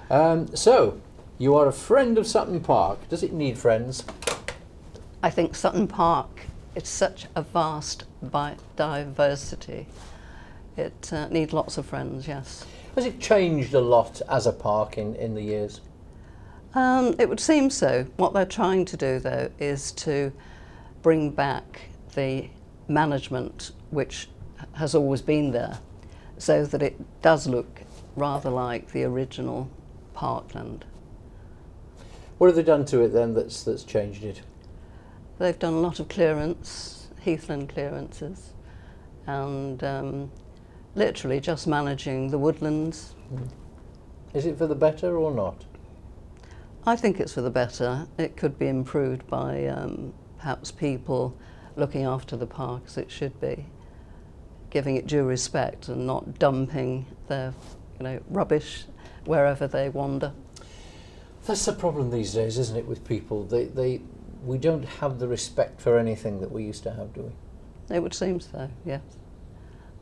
So, you are a friend of Sutton Park. Does it need friends? I think Sutton Park, it's such a vast diversity. It needs lots of friends, yes. Has it changed a lot as a park in the years? It would seem so. What they're trying to do, though, is to bring back the management which has always been there, so that it does look rather like the original parkland. What have they done to it then that's changed it? They've done a lot of clearance, heathland clearances, and literally just managing the woodlands. Is it for the better or not? I think it's for the better. It could be improved by perhaps people looking after the park as it should be, giving it due respect and not dumping their rubbish wherever they wander. That's the problem these days, isn't it, with people? We don't have the respect for anything that we used to have, do we? It would seem so, yes.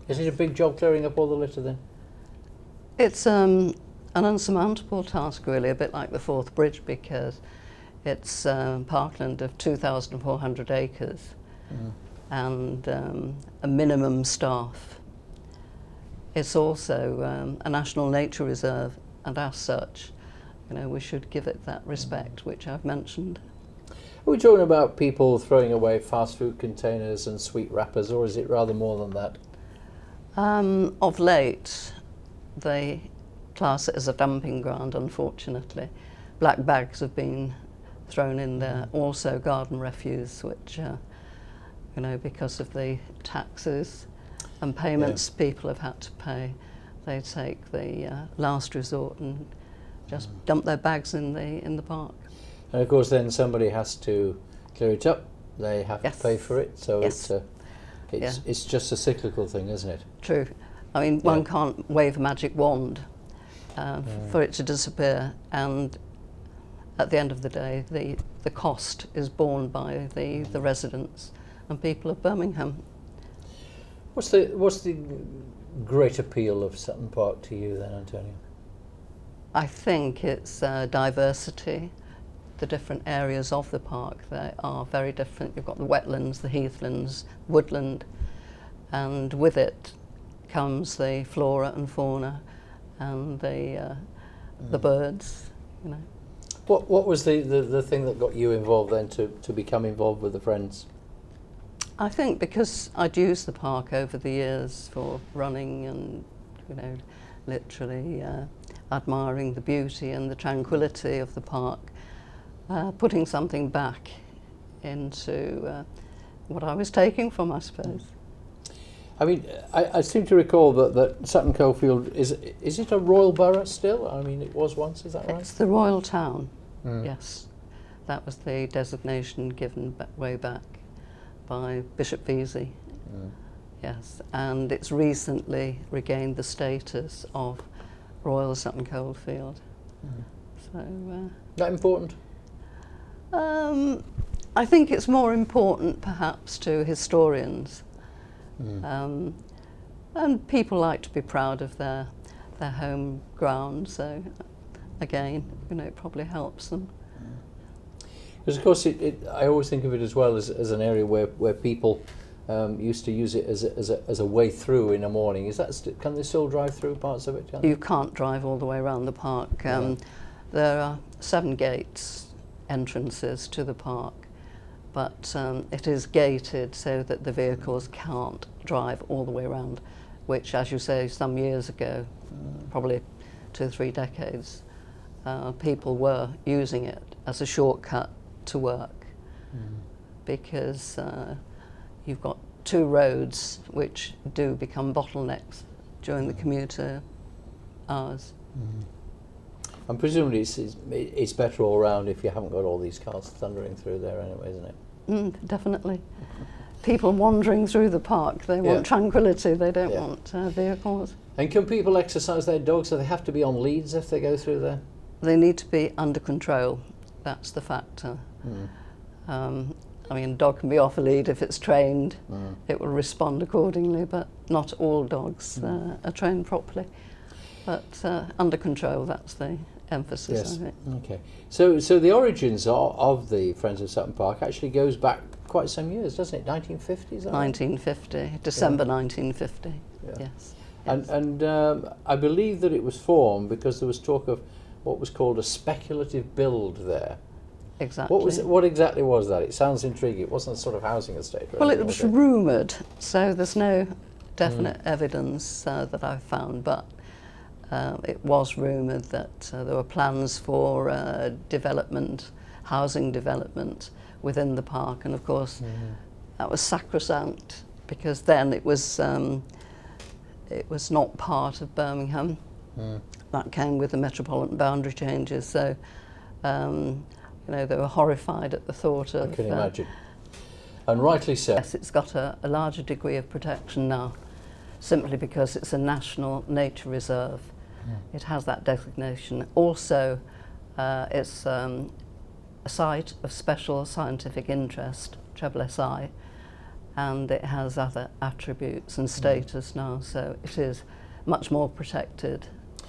Is it a big job clearing up all the litter then? It's an unsurmountable task, really, a bit like the Forth Bridge, because it's parkland of 2,400 acres and a minimum staff. It's also a national nature reserve, and as such, we should give it that respect, which I've mentioned. Are we talking about people throwing away fast food containers and sweet wrappers, or is it rather more than that? Of late, they class it as a dumping ground, unfortunately. Black bags have been thrown in there, also garden refuse, which, because of the taxes and payments people have had to pay, they take the last resort and just dump their bags in the park. And of course then somebody has to clear it up, they have to pay for it, so it's just a cyclical thing, isn't it? True. I mean, one can't wave a magic wand for it to disappear, and at the end of the day, the cost is borne by the residents and people of Birmingham. What's the great appeal of Sutton Park to you then, Antonia? I think it's diversity. The different areas of the park, they are very different. You've got the wetlands, the heathlands, woodland, and with it comes the flora and fauna and the birds. What was the thing that got you involved then to become involved with the Friends? I think because I'd used the park over the years for running and literally admiring the beauty and the tranquility of the park, putting something back into what I was taking from, I suppose. I mean, I seem to recall that Sutton Coldfield is it a royal borough still? I mean, it was once, is that right? It's the royal town, yes. That was the designation given way back by Bishop Vesey, yes. And it's recently regained the status of Royal Sutton Coldfield. So, that important? I think it's more important perhaps to historians. And people like to be proud of their home ground, so again, it probably helps them. Because of course, I always think of it as well as an area where people used to use it as a way through in the morning. Is that can they still drive through parts of it? You can't drive all the way around the park. There are 7 gates entrances to the park, but it is gated so that the vehicles can't drive all the way around, which, as you say, some years ago, probably 2 or 3 decades, people were using it as a shortcut to work, because you've got 2 roads which do become bottlenecks during the commuter hours. And presumably it's better all round if you haven't got all these cars thundering through there anyway, isn't it? Definitely. People wandering through the park, they want tranquility, they don't want vehicles. And can people exercise their dogs? Do they have to be on leads if they go through there? They need to be under control, that's the factor. I mean, a dog can be off a lead if it's trained, it will respond accordingly, but not all dogs are trained properly. But under control, that's the emphasis, Yes. I think. Okay. So the origins of the Friends of Sutton Park actually goes back quite some years, doesn't it? 1950s. 1950, December 1950. Yeah. Yes. And I believe that it was formed because there was talk of what was called a speculative build there. Exactly. What exactly was that? It sounds intriguing. It wasn't a sort of housing estate. Or Well, it anything, was it? rumoured, so there's no definite evidence that I've found, but it was rumoured that there were plans for development, housing development within the park, and of course that was sacrosanct because then it was not part of Birmingham. That came with the metropolitan boundary changes, so they were horrified at the thought of. I can imagine. And rightly so. Yes, it's got a larger degree of protection now, simply because it's a national nature reserve. It has that designation. Also, it's a site of special scientific interest, SSI, and it has other attributes and status now, so it is much more protected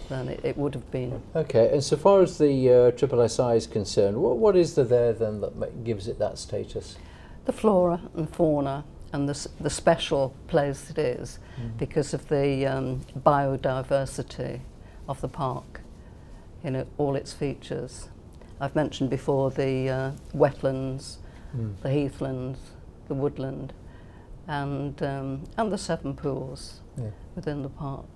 than it would have been. Okay, and so far as the SSI is concerned, what is there then that gives it that status? The flora and fauna and the special place it is because of the biodiversity of the park, all its features. I've mentioned before the wetlands, the heathlands, the woodland, and the 7 pools within the park.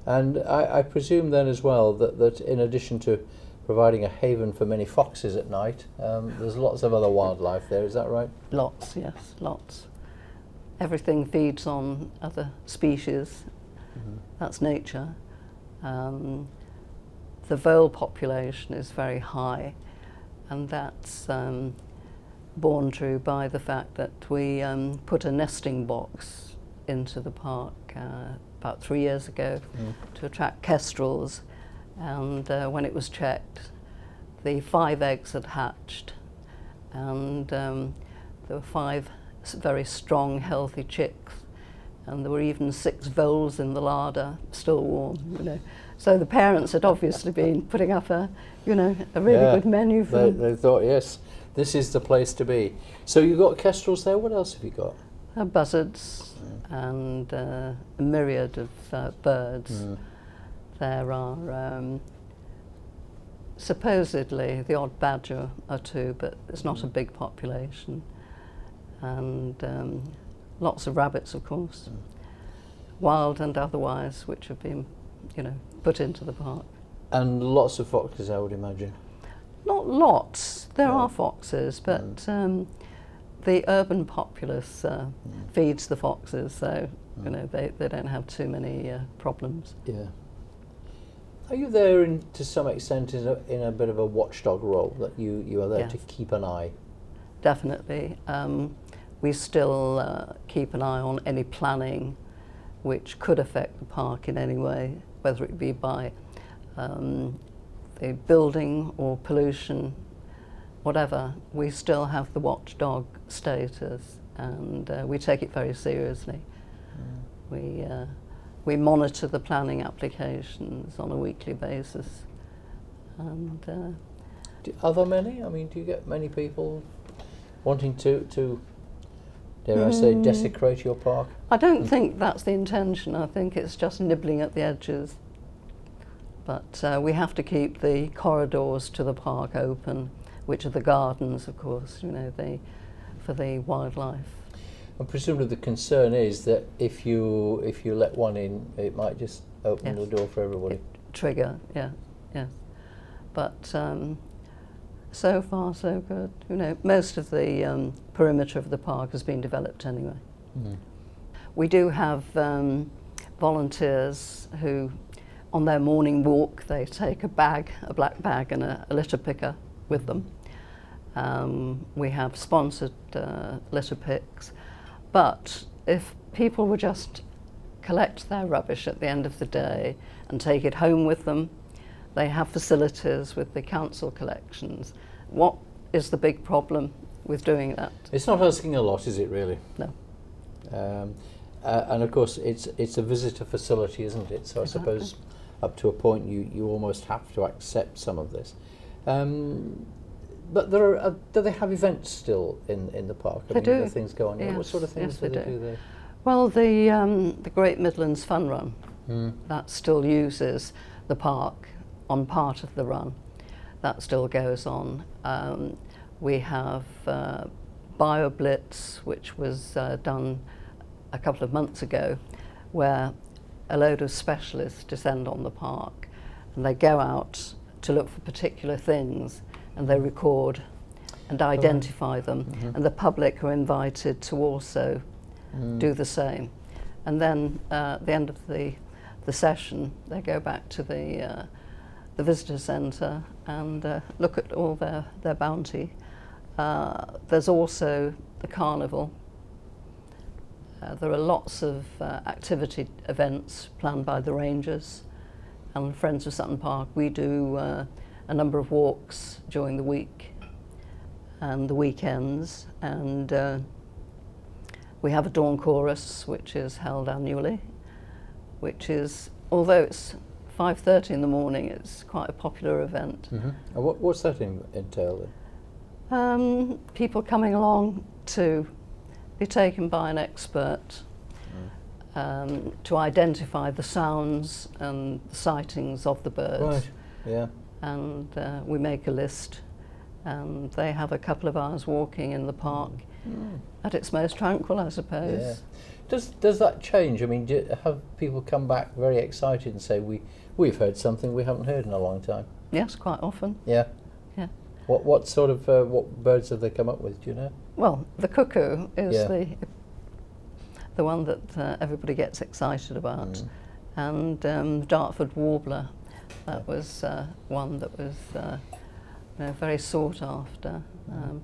And I presume then as well that in addition to providing a haven for many foxes at night, there's lots of other wildlife there, is that right? Lots, yes, lots. Everything feeds on other species, that's nature. The vole population is very high, and that's borne true by the fact that we put a nesting box into the park about 3 years ago to attract kestrels, and when it was checked, the 5 eggs had hatched, and there were 5 very strong, healthy chicks, and there were even 6 voles in the larder, still warm, So the parents had obviously been putting up a really good menu for them. They thought, yes, this is the place to be. So you've got kestrels there. What else have you got? Buzzards and a myriad of birds. There are supposedly the odd badger or 2, but it's not a big population. And lots of rabbits, of course, wild and otherwise, which have been, put into the park. And lots of foxes, I would imagine. Not lots. There are foxes, but the urban populace feeds the foxes, so they don't have too many problems. Yeah. Are you there to some extent in a bit of a watchdog role, that you are there to keep an eye? Definitely. We still keep an eye on any planning which could affect the park in any way, whether it be by the building or pollution, whatever. We still have the watchdog status, and we take it very seriously. We monitor the planning applications on a weekly basis. And are there many? I mean, do you get many people wanting to dare I say, desecrate your park? I don't think that's the intention. I think it's just nibbling at the edges. But we have to keep the corridors to the park open, which are the gardens, of course, for the wildlife. And presumably the concern is that if you let one in, it might just open the door for everybody. Trigger, yeah. But so far so good. Most of the perimeter of the park has been developed anyway. We do have volunteers who, on their morning walk, they take a black bag and a litter picker with them. We have sponsored litter picks, but if people would just collect their rubbish at the end of the day and take it home with them, they have facilities with the council collections. What is the big problem with doing that? It's not asking a lot, is it really? No. And of course, it's a visitor facility, isn't it? So Exactly. I suppose up to a point you almost have to accept some of this. But there are, do they have events still in the park? They do. Do things go on? Yes, What sort of things yes, do they they do. do there? Well, the Great Midlands Fun Run, that still uses the park on part of the run. That still goes on. We have Bio Blitz, which was done a couple of months ago, where a load of specialists descend on the park and they go out to look for particular things and they record and identify them, and the public are invited to also do the same. And then at the end of the session, they go back to the visitor centre and look at all their bounty. There's also the carnival. There are lots of activity events planned by the rangers and Friends of Sutton Park. We do a number of walks during the week and the weekends, and we have a dawn chorus which is held annually, which is, although it's 5:30 in the morning, it's quite a popular event. And what's that entail then? People coming along to be taken by an expert to identify the sounds and the sightings of the birds. Right, yeah. And we make a list, and they have a couple of hours walking in the park at its most tranquil, I suppose. Yeah. Does that change? I mean, have people come back very excited and say, we've heard something we haven't heard in a long time? Yes, quite often. Yeah. Yeah. What sort of what birds have they come up with? Do you know? Well, the cuckoo is Yeah. the one that everybody gets excited about, and Dartford warbler. That was one that was very sought after.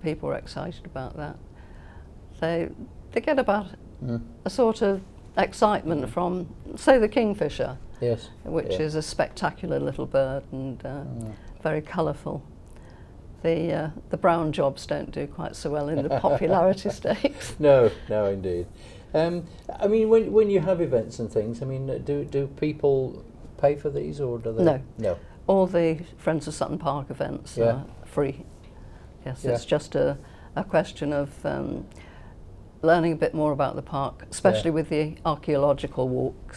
People were excited about that. They get about a sort of excitement from, say, the kingfisher, Yes. which is a spectacular little bird and very colourful. The brown jobs don't do quite so well in the popularity stakes. No, indeed. I mean, when you have events and things, I mean, do people pay for these, or do they? No. No. All the Friends of Sutton Park events are free. Yes, it's just a question of learning a bit more about the park, especially with the archaeological walks.